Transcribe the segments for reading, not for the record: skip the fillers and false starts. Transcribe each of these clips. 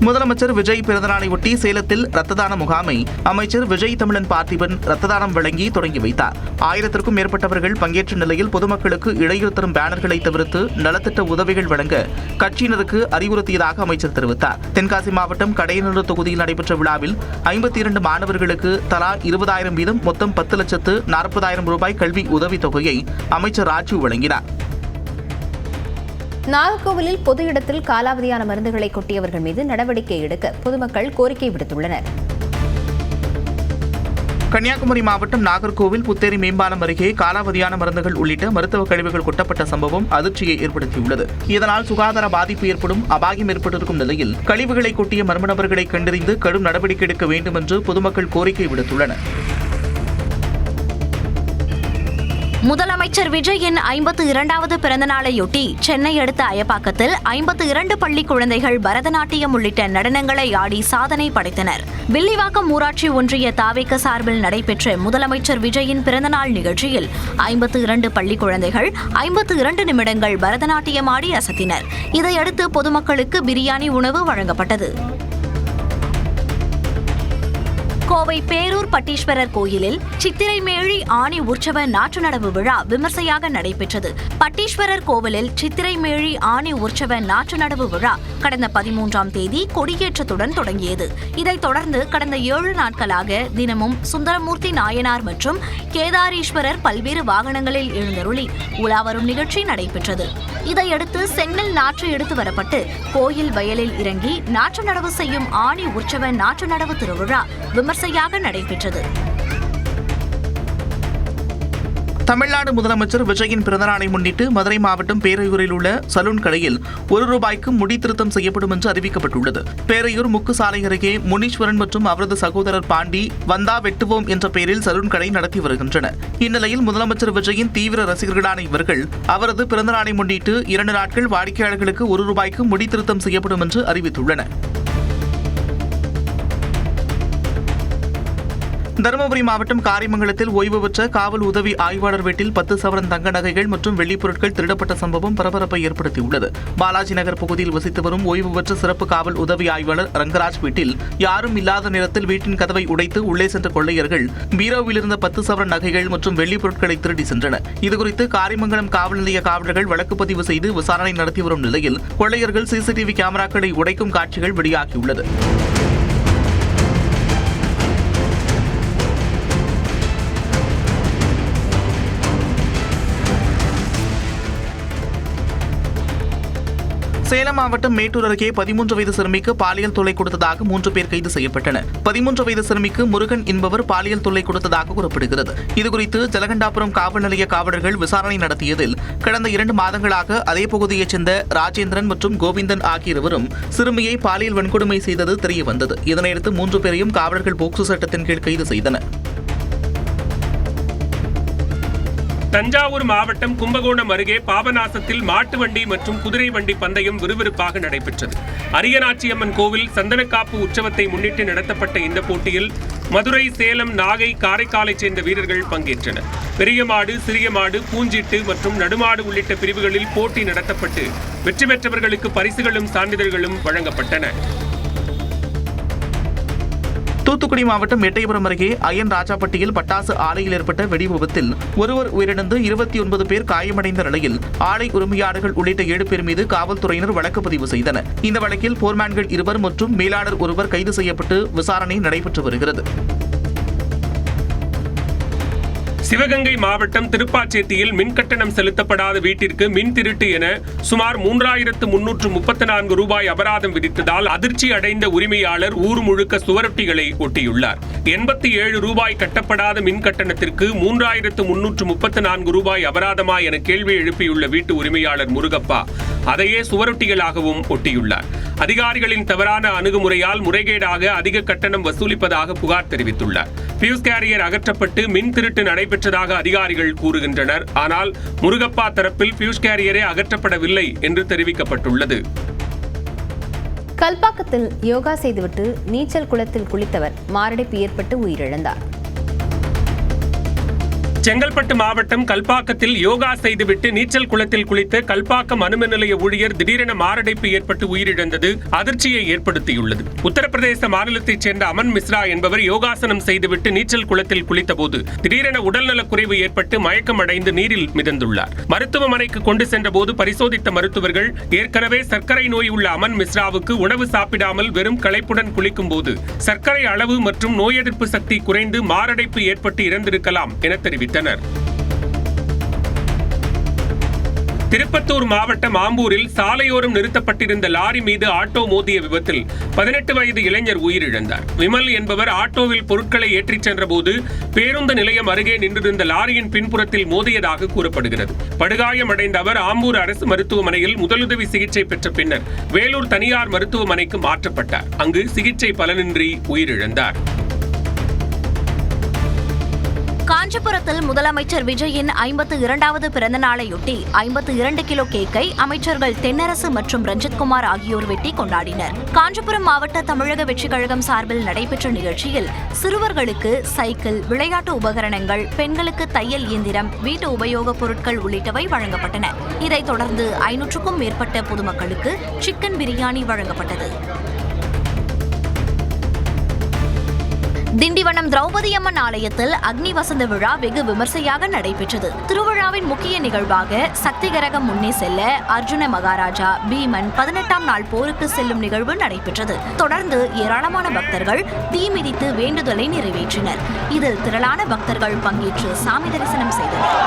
முதலமைச்சர் விஜய் பிறந்தநாளையொட்டி சேலத்தில் ரத்த தான முகாமை அமைச்சர் விஜய் தமிழன் பார்த்திபன் ரத்த தானம் வழங்கி தொடங்கி வைத்தார். 1000க்கும் மேற்பட்டவர்கள் பங்கேற்ற நிலையில் பொதுமக்களுக்கு இடையூறு தரும் பேனர்களை தவிர்த்து நலத்திட்ட உதவிகள் வழங்க கட்சியினருக்கு அறிவுறுத்தியதாக அமைச்சர் தெரிவித்தார். தென்காசி மாவட்டம் கடையநல்லூர் தொகுதியில் நடைபெற்ற விழாவில் 52 மாணவர்களுக்கு தலா 20,000 வீதம் மொத்தம் 10,40,000 ரூபாய் கல்வி உதவித் தொகையை அமைச்சர் ராஜு வழங்கினார். நாகர்கோவிலில் பொது இடத்தில் காலாவதியான மருந்துகளை கொட்டியவர்கள் மீது நடவடிக்கை எடுக்க பொதுமக்கள் கோரிக்கை விடுத்துள்ளனர். கன்னியாகுமரி மாவட்டம் நாகர்கோவில் புத்தேரி மேம்பாலம் அருகே காலாவதியான மருந்துகள் உள்ளிட்ட மருத்துவ கழிவுகள் கொட்டப்பட்ட சம்பவம் அதிர்ச்சியை ஏற்படுத்தியுள்ளது. இதனால் சுகாதார பாதிப்பு ஏற்படும் அபாயம் ஏற்பட்டிருக்கும் நிலையில் கழிவுகளை கொட்டிய மர்ம நபர்களை கண்டறிந்து கடும் நடவடிக்கை எடுக்க வேண்டும் என்று பொதுமக்கள் கோரிக்கை விடுத்துள்ளனர். முதலமைச்சர் விஜயின் 52வது பிறந்தநாளையொட்டி சென்னை அடுத்த அயப்பாக்கத்தில் 52 பள்ளி குழந்தைகள் பரதநாட்டியம் உள்ளிட்ட நடனங்களை ஆடி சாதனை படைத்தனர். வில்லிவாக்கம் ஊராட்சி ஒன்றிய தாவேக சார்பில் நடைபெற்ற முதலமைச்சர் விஜயின் பிறந்தநாள் நிகழ்ச்சியில் 52 பள்ளி குழந்தைகள் 52 நிமிடங்கள் பரதநாட்டியம் ஆடி அசத்தினர். இதையடுத்து பொதுமக்களுக்கு பிரியாணி உணவு வழங்கப்பட்டது. கோவை பேரூர் பட்டீஸ்வரர் கோயிலில் சித்திரை மேழி ஆணி உற்சவ நாற்று நடவு விழா விமர்சையாக நடைபெற்றது. பட்டீஸ்வரர் கோவிலில் சித்திரை மேழி ஆணி உற்சவ நாற்று நடவு விழா கடந்த 13ஆம் தேதி கொடியேற்றத்துடன் தொடங்கியது. இதைத் தொடர்ந்து கடந்த 7 நாட்களாக தினமும் சுந்தரமூர்த்தி நாயனார் மற்றும் கேதாரீஸ்வரர் பல்வேறு வாகனங்களில் எழுந்தருளி உலாவரும் நிகழ்ச்சி நடைபெற்றது. இதையடுத்து செங்கல் நாற்று எடுத்து வரப்பட்டு கோயில் வயலில் இறங்கி நாற்று நடவு செய்யும் ஆணி உற்சவ நாற்று நடவு திருவிழா விமர்சையாக நடைபெற்றது. தமிழ்நாடு முதலமைச்சர் விஜயின் பிறந்தநாளை முன்னிட்டு மதுரை மாவட்டம் பேரையூரில் உள்ள சலூன் கடையில் ₹1 முடி திருத்தம் செய்யப்படும் என்று அறிவிக்கப்பட்டுள்ளது. பேரையூர் முக்கு சாலை அருகே முனீஸ்வரன் மற்றும் அவரது சகோதரர் பாண்டி வந்தா வெட்டுவோம் என்ற பெயரில் சலூன் கடை நடத்தி வருகின்றனர். இந்நிலையில் முதலமைச்சர் விஜயின் தீவிர ரசிகர்களான இவர்கள் அவரது பிறந்தநாளை முன்னிட்டு 2 நாட்கள் வாடிக்கையாளர்களுக்கு ₹1 முடி திருத்தம் செய்யப்படும் என்று அறிவித்துள்ளனர். தருமபுரி மாவட்டம் காரிமங்கலத்தில் ஓய்வு பெற்ற காவல் உதவி ஆய்வாளர் வீட்டில் 10 சவரன் தங்க நகைகள் மற்றும் வெள்ளிப் பொருட்கள் திருடப்பட்ட சம்பவம் பரபரப்பை ஏற்படுத்தியுள்ளது. பாலாஜி நகர் பகுதியில் வசித்து வரும் ஓய்வு பெற்ற சிறப்பு காவல் உதவி ஆய்வாளர் ரங்கராஜ் வீட்டில் யாரும் இல்லாத நேரத்தில் வீட்டின் கதவை உடைத்து உள்ளே சென்ற கொள்ளையர்கள் பீரோவில் இருந்த 10 சவரன் நகைகள் மற்றும் வெள்ளிப் பொருட்களை திருடி சென்றனர். இதுகுறித்து காரிமங்கலம் காவல் நிலைய காவலர்கள் வழக்கு பதிவு செய்து விசாரணை நடத்தி வரும் நிலையில் கொள்ளையர்கள் சிசிடிவி கேமராக்களை உடைக்கும் காட்சிகள் வெளியாகியுள்ளது. சேலம் மாவட்டம் மேட்டூர் அருகே 13 வயது சிறுமிக்கு பாலியல் தொல்லை கொடுத்ததாக 3 பேர் கைது செய்யப்பட்டனர். 13 வயது சிறுமிக்கு முருகன் என்பவர் பாலியல் தொல்லை கொடுத்ததாக கூறப்படுகிறது. இதுகுறித்து ஜலகண்டாபுரம் காவல் நிலைய காவலர்கள் விசாரணை நடத்தியதில் கடந்த 2 மாதங்களாக அதே பகுதியைச் சேர்ந்த ராஜேந்திரன் மற்றும் கோவிந்தன் ஆகிய இருவரும் சிறுமியை பாலியல் வன்கொடுமை செய்தது தெரியவந்தது. இதனையடுத்து 3 பேரையும் காவலர்கள் போக்சோ சட்டத்தின் கீழ் கைது செய்தனர். தஞ்சாவூர் மாவட்டம் கும்பகோணம் அருகே பாபநாசத்தில் மாட்டு வண்டி மற்றும் குதிரை வண்டி பந்தயம் விறுவிறுப்பாக நடைபெற்றது. அரியநாச்சியம்மன் கோவில் சந்தனக்காப்பு உற்சவத்தை முன்னிட்டு நடத்தப்பட்ட இந்த போட்டியில் மதுரை, சேலம், நாகை, காரைக்காலைச் சேர்ந்த வீரர்கள் பங்கேற்றனர். பெரிய மாடு, சிறிய மாடு, பூஞ்சிட்டு மற்றும் நடுமாடு உள்ளிட்ட பிரிவுகளில் போட்டி நடத்தப்பட்டு வெற்றி பெற்றவர்களுக்கு பரிசுகளும் சான்றிதழ்களும் வழங்கப்பட்டன. தூத்துக்குடி மாவட்டம் எட்டயபுரம் அருகே அயன் ராஜாப்பட்டியில் பட்டாசு ஆலையில் ஏற்பட்ட வெடி விபத்தில் ஒருவர் உயிரிழந்து 29 பேர் காயமடைந்த நிலையில் ஆலை உரிமையாளர்கள் உள்ளிட்ட 7 பேர் மீது காவல்துறையினர் வழக்கு பதிவு செய்தனர். இந்த வழக்கில் போர்மேன்கள் 2 மற்றும் மேலாளர் 1 கைது செய்யப்பட்டு விசாரணை நடைபெற்று வருகிறது. சிவகங்கை மாவட்டம் திருப்பாச்சேத்தியில் மின்கட்டணம் செலுத்தப்படாத வீட்டிற்கு மின் திருட்டு என சுமார் ₹3,334 அபராதம் விதித்ததால் அதிர்ச்சி அடைந்த உரிமையாளர் ஊர் முழுக்க சுவரொட்டிகளை ஒட்டியுள்ளார். ₹87 கட்டப்படாத மின் கட்டணத்திற்கு ₹3,334 அபராதமா என கேள்வி எழுப்பியுள்ள வீட்டு உரிமையாளர் முருகப்பா அதையே சுவரொட்டிகளாகவும் ஒட்டியுள்ளார். அதிகாரிகளின் தவறான அணுகுமுறையால் முறைகேடாக அதிக கட்டணம் வசூலிப்பதாக புகார் தெரிவித்துள்ளார். பியூஸ் கேரியர் அகற்றப்பட்டு மின் திருட்டு நடைபெற்றதாக அதிகாரிகள் கூறுகின்றனர். ஆனால் முருகப்பா தரப்பில் பியூஸ் கேரியரே அகற்றப்படவில்லை என்று தெரிவிக்கப்பட்டுள்ளது. கல்பாக்கத்தில் யோகா செய்துவிட்டு நீச்சல் குளத்தில் குளித்தவர் மாரடைப்பு ஏற்பட்டு உயிரிழந்தார். செங்கல்பட்டு மாவட்டம் கல்பாக்கத்தில் யோகா செய்துவிட்டு நீச்சல் குளத்தில் குளித்த கல்பாக்கம் அணுமின் நிலைய ஊழியர் திடீரென மாரடைப்பு ஏற்பட்டு உயிரிழந்தது அதிர்ச்சியை ஏற்படுத்தியுள்ளது. உத்தரப்பிரதேச மாநிலத்தைச் சேர்ந்த அமன் மிஸ்ரா என்பவர் யோகாசனம் செய்துவிட்டு நீச்சல் குளத்தில் குளித்தபோது திடீரென உடல்நலக் குறைவு ஏற்பட்டு மயக்கம் அடைந்து நீரில் மிதந்துள்ளார். மருத்துவமனைக்கு கொண்டு சென்றபோது பரிசோதித்த மருத்துவர்கள் ஏற்கனவே சர்க்கரை நோய் உள்ள அமன் மிஸ்ராவுக்கு உணவு சாப்பிடாமல் வெறும் களைப்புடன் குளிக்கும் போது சர்க்கரை அளவு மற்றும் நோய் எதிர்ப்பு சக்தி குறைந்து மாரடைப்பு ஏற்பட்டு இறந்திருக்கலாம் என தெரிவித்தார். திருப்பத்தூர் மாவட்டம் ஆம்பூரில் சாலையோரம் நிறுத்தப்பட்டிருந்த லாரி மீது ஆட்டோ மோதிய விபத்தில் 18 வயது இளைஞர் உயிரிழந்தார். விமல் என்பவர் ஆட்டோவில் பொருட்களை ஏற்றிச் சென்றபோது பேருந்து நிலையம் அருகே நின்றிருந்த லாரியின் பின்புறத்தில் மோதியதாக கூறப்படுகிறது. படுகாயமடைந்த அவர் ஆம்பூர் அரசு மருத்துவமனையில் முதலுதவி சிகிச்சை பெற்ற பின்னர் வேலூர் தனியார் மருத்துவமனைக்கு மாற்றப்பட்டார். அங்கு சிகிச்சை பலனின்றி உயிரிழந்தார். காஞ்சிபுரத்தில் முதலமைச்சர் விஜயின் 52வது பிறந்த நாளையொட்டி 52 கிலோ கேக்கை அமைச்சர்கள் தென்னரசு மற்றும் ரஞ்சித்குமார் ஆகியோர் வெட்டி கொண்டாடினர். காஞ்சிபுரம் மாவட்ட தமிழக வெற்றிக் கழகம் சார்பில் நடைபெற்ற நிகழ்ச்சியில் சிறுவர்களுக்கு சைக்கிள், விளையாட்டு உபகரணங்கள், பெண்களுக்கு தையல் இயந்திரம், வீட்டு உபயோகப் பொருட்கள் உள்ளிட்டவை வழங்கப்பட்டன. இதைத் தொடர்ந்து 500க்கும் மேற்பட்ட பொதுமக்களுக்கு சிக்கன் பிரியாணி வழங்கப்பட்டது. திண்டிவனம் திரௌபதி அம்மன் ஆலயத்தில் அக்னி வசந்த விழா வெகு விமர்சையாக நடைபெற்றது. திருவிழாவின் முக்கிய நிகழ்வாக சக்தி கரகம் முன்னே செல்ல அர்ஜுன மகாராஜா, பீமன் 18ஆம் நாள் போருக்கு செல்லும் நிகழ்வு நடைபெற்றது. தொடர்ந்து ஏராளமான பக்தர்கள் தீ மிதித்து வேண்டுதலை நிறைவேற்றினர். இதில் திரளான பக்தர்கள் பங்கேற்று சாமி தரிசனம் செய்தனர்.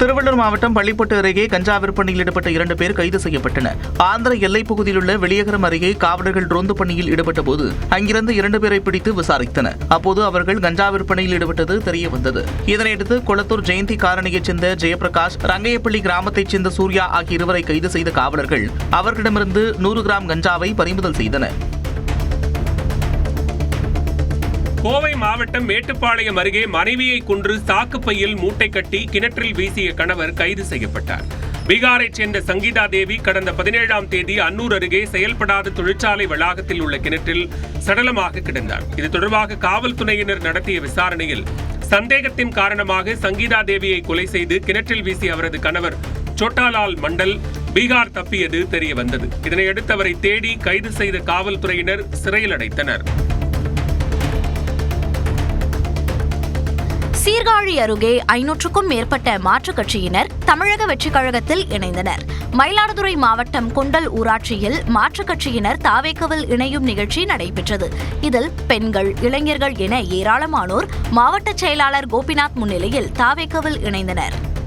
திருவள்ளூர் மாவட்டம் பள்ளிப்பட்டு அருகே கஞ்சா விற்பனையில் ஈடுபட்ட 2 பேர் கைது செய்யப்பட்டனர். ஆந்திர எல்லைப் பகுதியில் உள்ள வெளியகரம் அருகே காவலர்கள் ரோந்து பணியில் ஈடுபட்ட போது அங்கிருந்து 2 பேரை பிடித்து விசாரித்தனர். அப்போது அவர்கள் கஞ்சா விற்பனையில் ஈடுபட்டது தெரியவந்தது. இதனையடுத்து கொளத்தூர் ஜெயந்தி காலனியைச் சேர்ந்த ஜெயபிரகாஷ், ரங்கையப்பள்ளி கிராமத்தைச் சேர்ந்த சூர்யா ஆகிய இருவரை கைது செய்த காவலர்கள் அவர்களிடமிருந்து 100 கிராம் கஞ்சாவை பறிமுதல் செய்தனர். கோவை மாவட்டம் மேட்டுப்பாளையம் அருகே மனைவியை கொன்று சாக்குப்பையில் மூட்டை கட்டி கிணற்றில் வீசிய கணவர் கைது செய்யப்பட்டார். பீகாரைச் சேர்ந்த சங்கீதா தேவி கடந்த 17ஆம் தேதி அன்னூர் அருகே செயல்படாத தொழிற்சாலை வளாகத்தில் உள்ள கிணற்றில் சடலமாக கிடந்தார். இது தொடர்பாக காவல்துறையினர் நடத்திய விசாரணையில் சந்தேகத்தின் காரணமாக சங்கீதா தேவியை கொலை செய்து கிணற்றில் வீசிய அவரது கணவர் சோட்டாலால் மண்டல் பீகார் தப்பியது தெரியவந்தது. இதனையடுத்து அவரை தேடி கைது செய்த காவல்துறையினர் சிறையில் அடைத்தனர். சீர்காழி அருகே 500க்கும் மேற்பட்ட மாற்றுக் கட்சியினர் தமிழக வெற்றிக் கழகத்தில் இணைந்தனர். மயிலாடுதுறை மாவட்டம் குண்டல் ஊராட்சியில் மாற்றுக் கட்சியினர் தாவேக்கவில் இணையும் நிகழ்ச்சி நடைபெற்றது. இதில் பெண்கள், இளைஞர்கள் என ஏராளமானோர் மாவட்ட செயலாளர் கோபிநாத் முன்னிலையில் தாவேக்கவில் இணைந்தனர்.